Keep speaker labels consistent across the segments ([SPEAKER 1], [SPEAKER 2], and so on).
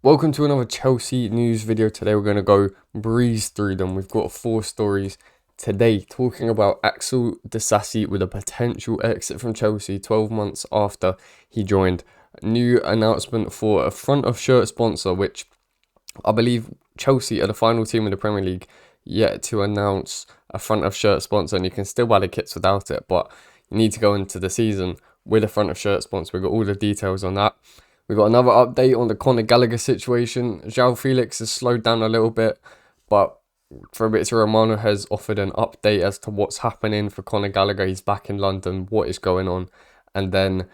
[SPEAKER 1] Welcome to another Chelsea news video. Today we're going to go breeze through them. We've got 4 stories today talking about Axel Disasi with a potential exit from Chelsea 12 months after he joined. New announcement for a front of shirt sponsor, which I believe Chelsea are the final team in the Premier League yet to announce a front of shirt sponsor, and you can still buy the kits without it, but you need to go into the season with a front of shirt sponsor. We've got all the details on that. We've got another update on the Conor Gallagher situation. João Felix has slowed down a little bit, but Fabrizio Romano has offered an update as to what's happening for Conor Gallagher. He's back in London, what is going on. And then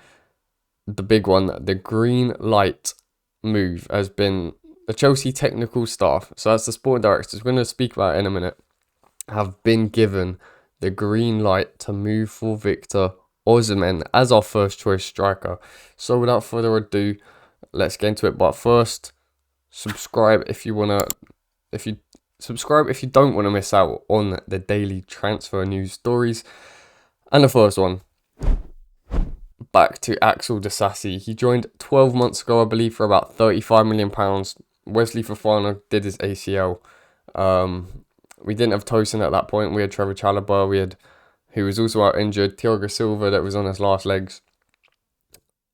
[SPEAKER 1] the big one, the green light move has been the Chelsea technical staff. So that's the sport directors, we're going to speak about it in a minute, have been given the green light to move for Victor Osimhen as our first choice striker. So without further ado, let's get into it. But first, subscribe if you don't want to miss out on the daily transfer news stories. And the first one, back to Axel Disasi. He joined 12 months ago, I believe, for about £35 million. Wesley Fofana did his ACL. We didn't have Tosin at that point. We had Trevor Chalobah. Who was also out injured. Thiago Silva, that was on his last legs.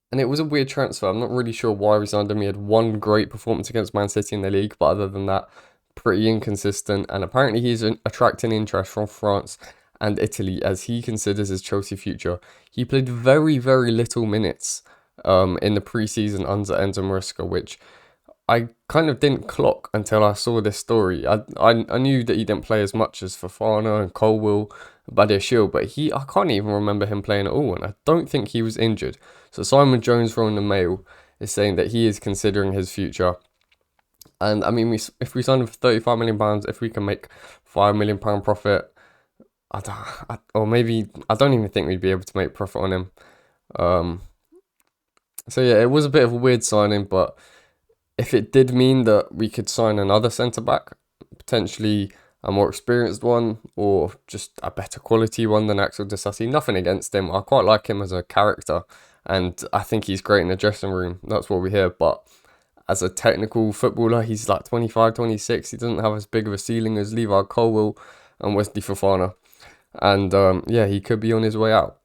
[SPEAKER 1] And it was a weird transfer. I'm not really sure why we signed him. He had one great performance against Man City in the league, but other than that, pretty inconsistent. And apparently he's attracting interest from France and Italy as he considers his Chelsea future. He played very, very little minutes in the pre-season under Enzo Maresca, which I kind of didn't clock until I saw this story. I knew that he didn't play as much as Fofana and Colwill, Badiashile, but I can't even remember him playing at all, and I don't think he was injured. So Simon Jones from the Mail is saying that he is considering his future. And I mean, if we sign him for £35 million, if we can make £5 million profit, I don't even think we'd be able to make profit on him. So yeah, it was a bit of a weird signing, but if it did mean that we could sign another centre-back, potentially a more experienced one, or just a better quality one than Axel Disasi, nothing against him. I quite like him as a character, and I think he's great in the dressing room. That's what we hear, but as a technical footballer, he's like 25, 26. He doesn't have as big of a ceiling as Levi Colwill and Wesley Fofana. And yeah, he could be on his way out.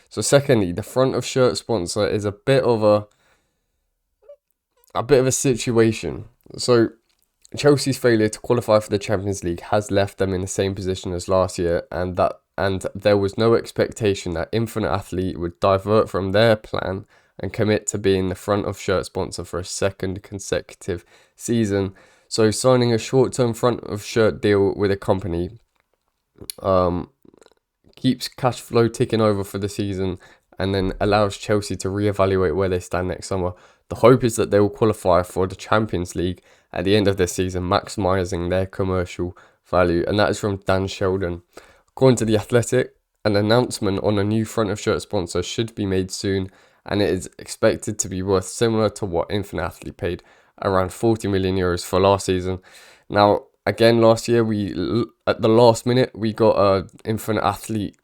[SPEAKER 1] So secondly, the front of shirt sponsor is a bit of a situation. So Chelsea's failure to qualify for the Champions League has left them in the same position as last year, and there was no expectation that Infinite Athlete would divert from their plan and commit to being the front of shirt sponsor for a second consecutive season. So signing a short-term front of shirt deal with a company keeps cash flow ticking over for the season, and then allows Chelsea to reevaluate where they stand next summer. The hope is that they will qualify for the Champions League at the end of this season, maximising their commercial value. And that is from Dan Sheldon. According to The Athletic, an announcement on a new front of shirt sponsor should be made soon, and it is expected to be worth similar to what Infinite Athlete paid, around €40 million for last season. Now, again, last year, at the last minute, we got an Infinite Athlete.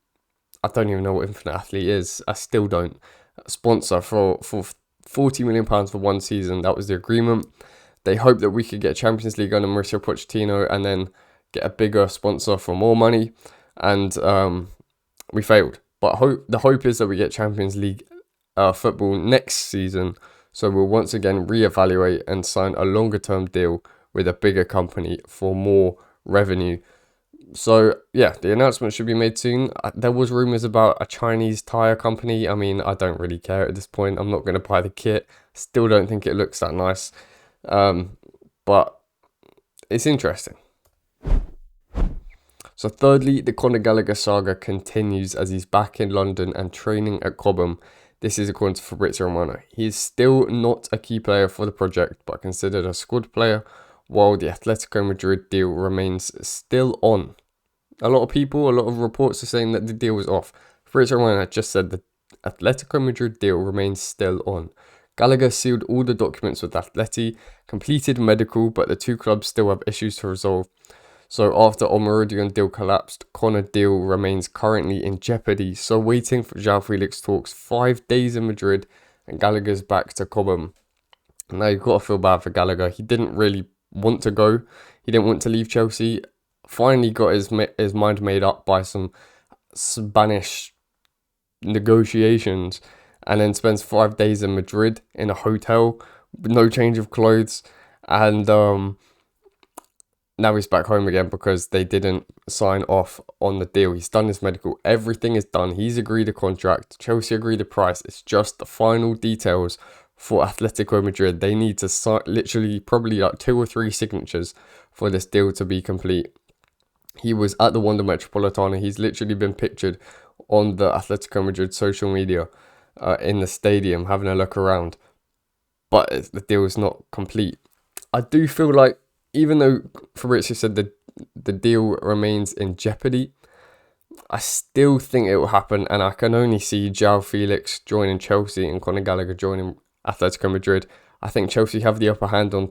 [SPEAKER 1] I don't even know what Infinite Athlete is. I still don't. Sponsor for £40 million for one season. That was the agreement. They hoped that we could get Champions League under Mauricio Pochettino and then get a bigger sponsor for more money. And we failed. But the hope is that we get Champions League football next season. So we'll once again reevaluate and sign a longer term deal with a bigger company for more revenue. So yeah, the announcement should be made soon. There was rumours about a Chinese tyre company. I mean, I don't really care at this point. I'm not going to buy the kit. Still don't think it looks that nice. But it's interesting. So thirdly, the Conor Gallagher saga continues as he's back in London and training at Cobham. This is according to Fabrizio Romano. He is still not a key player for the project, but considered a squad player, while the Atletico Madrid deal remains still on. A lot of reports are saying that the deal was off. Fabrizio Romano just said the Atletico Madrid deal remains still on. Gallagher sealed all the documents with Atleti, completed medical, but the two clubs still have issues to resolve. So after Almeridian deal collapsed, Conor deal remains currently in jeopardy. So waiting for João Felix talks 5 days in Madrid, and Gallagher's back to Cobham. Now you've got to feel bad for Gallagher. He didn't really want to go. He didn't want to leave Chelsea. Finally got his mind made up by some Spanish negotiations, and then spends 5 days in Madrid in a hotel with no change of clothes, and now he's back home again because they didn't sign off on the deal. He's done his medical. Everything is done. He's agreed a contract. Chelsea agreed a price. It's just the final details for Atletico Madrid. They need to sign literally probably like 2 or 3 signatures for this deal to be complete. He was at the Wanda Metropolitano. He's literally been pictured on the Atletico Madrid social media in the stadium having a look around. But the deal is not complete. I do feel like, even though Fabrizio said the deal remains in jeopardy, I still think it will happen, and I can only see João Felix joining Chelsea and Conor Gallagher joining Atletico Madrid. I think Chelsea have the upper hand on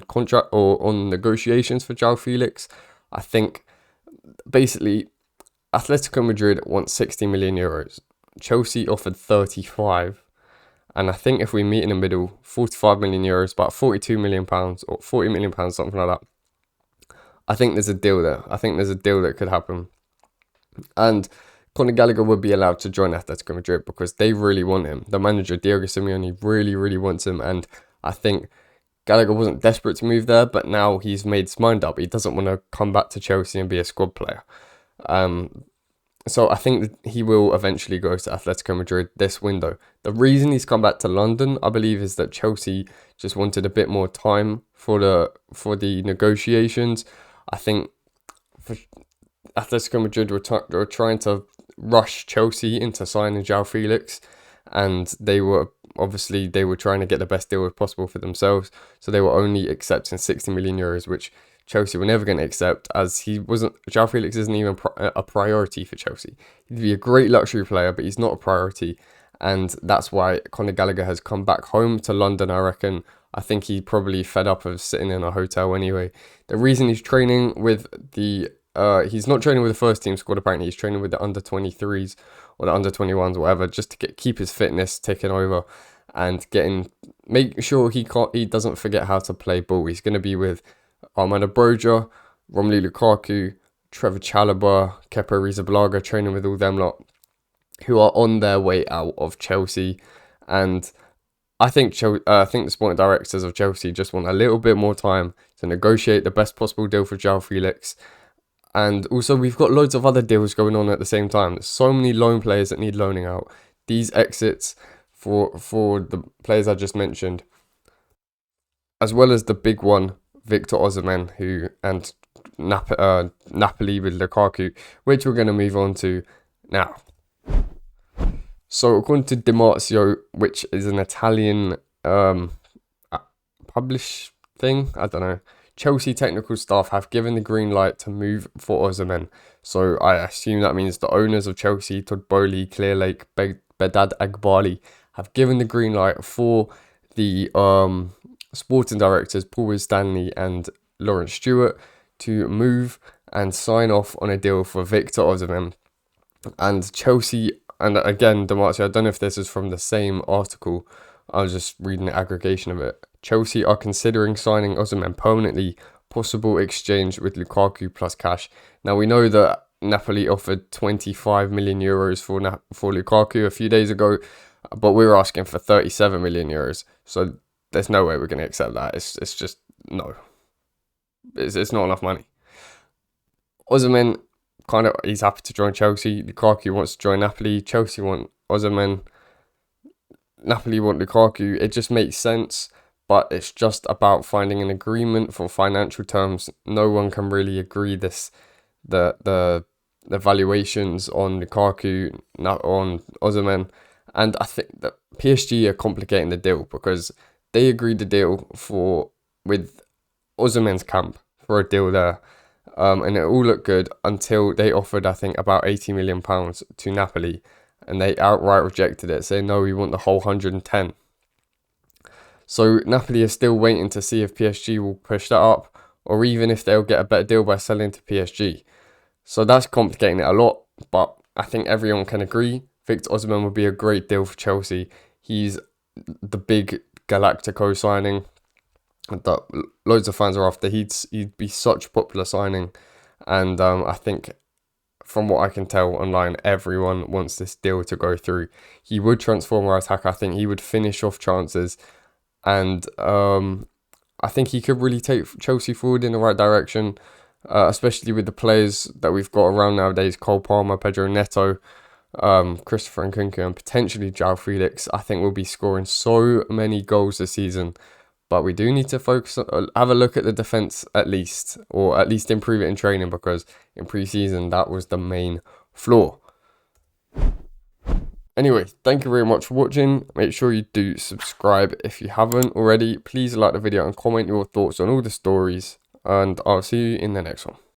[SPEAKER 1] contract or on negotiations for João Felix. I think basically Atletico Madrid wants 60 million euros. Chelsea offered 35. And I think if we meet in the middle, 45 million euros, about 42 million pounds or 40 million pounds, something like that. I think there's a deal there. I think there's a deal that could happen. And Conor Gallagher would be allowed to join Atletico Madrid because they really want him. The manager, Diego Simeone, really, really wants him. And I think Gallagher wasn't desperate to move there, but now he's made his mind up. He doesn't want to come back to Chelsea and be a squad player. So I think that he will eventually go to Atletico Madrid this window. The reason he's come back to London, I believe, is that Chelsea just wanted a bit more time for the negotiations. I think Atletico Madrid were trying to rush Chelsea into signing João Felix, and they were trying to get the best deal possible for themselves. So they were only accepting 60 million euros, which Chelsea were never going to accept, as João Felix isn't even a priority for Chelsea. He'd be a great luxury player, but he's not a priority. And that's why Conor Gallagher has come back home to London, I reckon. I think he probably fed up of sitting in a hotel anyway. The reason he's training with he's not training with the first team squad, apparently. He's training with the under-23s or the under-21s, whatever, just to keep his fitness ticking over and make sure he doesn't forget how to play ball. He's going to be with Armando Broja, Romelu Lukaku, Trevor Chalobah, Kepa Arrizabalaga, training with all them lot who are on their way out of Chelsea. And I think the sporting directors of Chelsea just want a little bit more time to negotiate the best possible deal for João Felix. And also, we've got loads of other deals going on at the same time. There's so many loan players that need loaning out. These exits for the players I just mentioned, as well as the big one, Victor Osimhen, and Napoli with Lukaku, which we're going to move on to now. So according to Disasi, which is an Italian published thing, I don't know, Chelsea technical staff have given the green light to move for Osimhen. So I assume that means the owners of Chelsea, Todd Boehly, Clearlake, Bedad Agbali, have given the green light for the sporting directors Paul Winstanley and Lawrence Stewart to move and sign off on a deal for Victor Osimhen. And Chelsea, and again, Disasi, I don't know if this is from the same article, I was just reading the aggregation of it. Chelsea are considering signing Osimhen permanently, possible exchange with Lukaku plus cash. Now we know that Napoli offered 25 million euros for Lukaku a few days ago, but we were asking for 37 million euros. So there's no way we're going to accept that. It's just no. It's not enough money. Osimhen, he's happy to join Chelsea. Lukaku wants to join Napoli. Chelsea want Osimhen. Napoli want Lukaku. It just makes sense, but it's just about finding an agreement for financial terms. No one can really agree the valuations on Lukaku, not on Osimhen. And I think that PSG are complicating the deal because they agreed the deal with Osimhen's camp for a deal there. And it all looked good until they offered, I think, about £80 million to Napoli. And they outright rejected it, saying, no, we want the whole 110. So Napoli are still waiting to see if PSG will push that up, or even if they'll get a better deal by selling to PSG. So that's complicating it a lot, but I think everyone can agree Victor Osimhen would be a great deal for Chelsea. He's the big Galactico signing that loads of fans are after. He'd be such a popular signing, and I think from what I can tell online, everyone wants this deal to go through. He would transform our attack. I think he would finish off chances, and I think he could really take Chelsea forward in the right direction, especially with the players that we've got around nowadays: Cole Palmer, Pedro Neto, Christopher Nkunku, and potentially João Felix. I think we'll be scoring so many goals this season. But we do need to focus on, have a look at the defence at least, or at least improve it in training, because in pre-season that was the main flaw. Anyway, thank you very much for watching. Make sure you do subscribe if you haven't already. Please like the video and comment your thoughts on all the stories, and I'll see you in the next one.